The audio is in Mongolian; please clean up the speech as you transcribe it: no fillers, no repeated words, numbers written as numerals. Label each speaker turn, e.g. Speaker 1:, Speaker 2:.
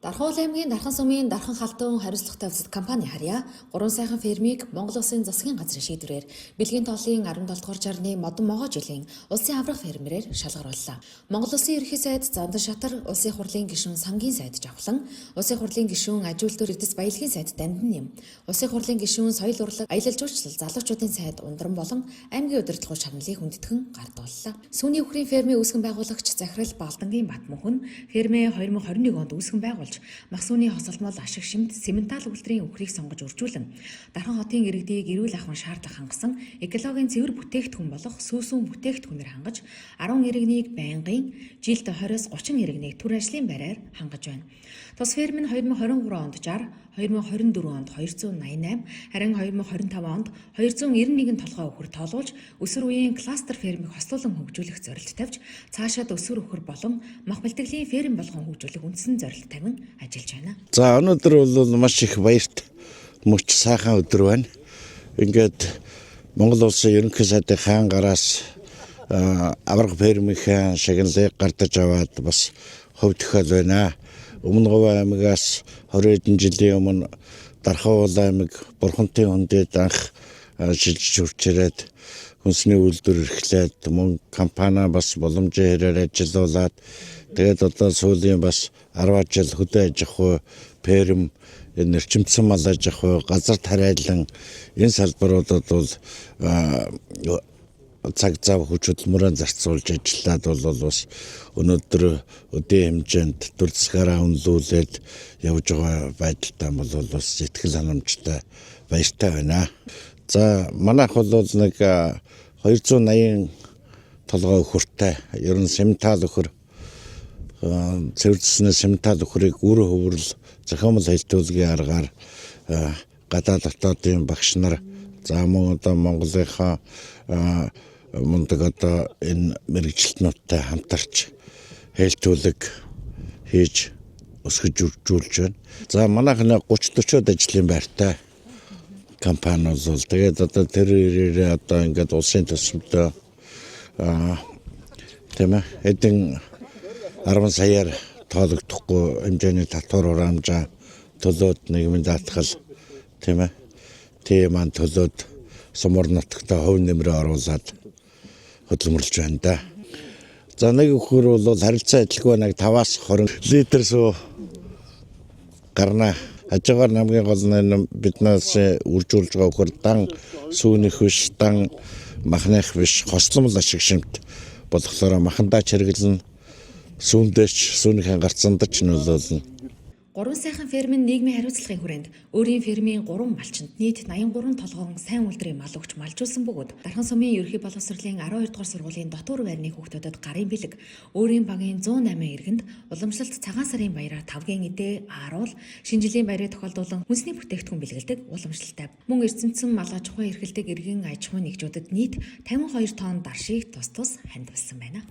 Speaker 1: Дархан аймгийн Дархан сумын Дархан халдун хариуцлагатай улсад компани харьяа 3 сайхан фермийг Монгол Улсын засгийн газрын шийдвэрээр бэлгийн тооллын 17 дугаар жарны модон могоо жилийн улсын аврах фермерээр шалгарууллаа. Монгол Улсын ерөнхий сайд Зандан Шатар, Улсын хурлын гишүүн Сангийн сайд Жавхлан, Улсын хурлын гишүүн Ажилтнуур Эрдэс Баялагын сайд Дандан нэм, Улсын хурлын гишүүн Соёл урлаг, аялал жуулчлал залуучуудын сайд Ундран болон аймгийн удирдлагын шагналыг хүндэтгэн гардууллаа. Сүүний өхрийн фермийн үүсгэн байгуулагч Захирал Балдангийн Батмөнхөн фермээ 2021 онд үүсгэн байгуулж Махсууны хосолмол ашиг шимт Симентал үйлдвэрийн өхрийг сонгож үржүүлэн Дархан хотын иргэдийг эрүүл ахуйн шаардлага хангасан экологийн цэвэр бүтээгдэхүүн болох сүүсүүн бүтээгдэхүүнээр хангаж 10 иргэнийг байнгын жилд 20-30 иргэнийг төр ажлын байраар хангаж байна. Тус ферм нь 2023 онд 60, 2024 онд 288, харин 2025 онд 291 толгой өхөр тоолуулж өсвөр үеийн кластер фермийг хослуулан хөгжүүлэх зорилт тавьж цаашаад өсвөр өхөр болон мах бэлтгэлийн ферм болгон хөгжүүлэх үндсэн зорилт тавин ажиллаж байна.
Speaker 2: За өнөөдөр бол маш их баярт мөч сайхан өдөр байна. Ингээд Монгол Улсын ерөнхий сайдын хаан гараас аврах фермийн шагналыг гардаж аваад бас хувь тохиол байна. Өмнө Говь аймагаас 20 хэдэн жилийн өмнө Дархан аймаг Бурхантын хүндэд анх шилжиж хурж ирээд хүнсний үйлдвэр эрхлээд мөн компани бас боломжийн хэрээр ажиллаулаад тэгээд одоо сүүлийн бас 10 жил хөдөө аж ахуй ферм нэрчимдсэн мал аж ахуй газар тариалан энэ салбаруудад бол цаг зав хүч хөдөлмөрөөр зарцуулж ажиллаад бол бас өнөөдөр өдөө хэмжээнд төр засгаараа үнэлүүлээд явж байгаа байдалтай бол бас сэтгэл ханамжтай баяртай байна. За манайх бол нэг 280 толгой өхөртэй ер нь Симентал өхөр цэвэрлэсэн Симентал өхрийг үр хөврөл зохиомл хэлтүүлгийн аргаар гадаад дотоодын багш нар за мөн одоо Монголынхаа мундаг одоо энэ мэрэгчлэтнүүдтэй хамтарч хэлтүүлэг хийж өсгөж үржүүлж байна. За манайх 30-40 ажлын байртай компани бол тэгээд одоо тэр ирээрээ одоо ингээд улсын төсвөдөө тийм ээ эдэн 10 саяар тоологдохгүй хэмжээний татвар хураамжаа төлөөд нийгмийн даатгал тийм ээ тийм маань төлөөд сумар нутагтаа хувь нэмрээ оруулаад хөдөлмөрлж байна да. За нэг өхөр бол харилцаа адилгүй нэг 5-аас 20 литр суу гарна. Хажуугаар хамгийн гол нь биднээс үржүүлж байгаа өхөр дан сүүнийх биш, дан махных биш, хосломл ашиг шимт болохоор махандаа чиргэлэн сүүндээч сүүнийхэн гарцсандаж нөлөөлнө.
Speaker 1: 3 сайхан ферм нь нийгмийн хариуцлагын хүрээнд өөрийн фермийн 3 малчинд нийт 83 толгойн сайн үйлдвэрийн мал өгч малжуулсан бөгөөд Дархан сумын ерөнхий боловсролын 12 дугаар сургуулийн дотуур байрны хүүхдүүдэд гарын бэлэг, өөрийн багийн 108 иргэнд уламжлалт цагаан сарын баяраар 5 эдээ ааруул, шинэ жилийн баярыг тохиолдуулан хүнсний бүтээгдэхүүн бэлгэлдэг уламжлалтай. Мөн эрдэмтсэн мал аж ахуйн эрхэлдэг иргэн аж ахуйн нэгжүүдэд нийт 52 тонн даршийг тус хандвалсан байна.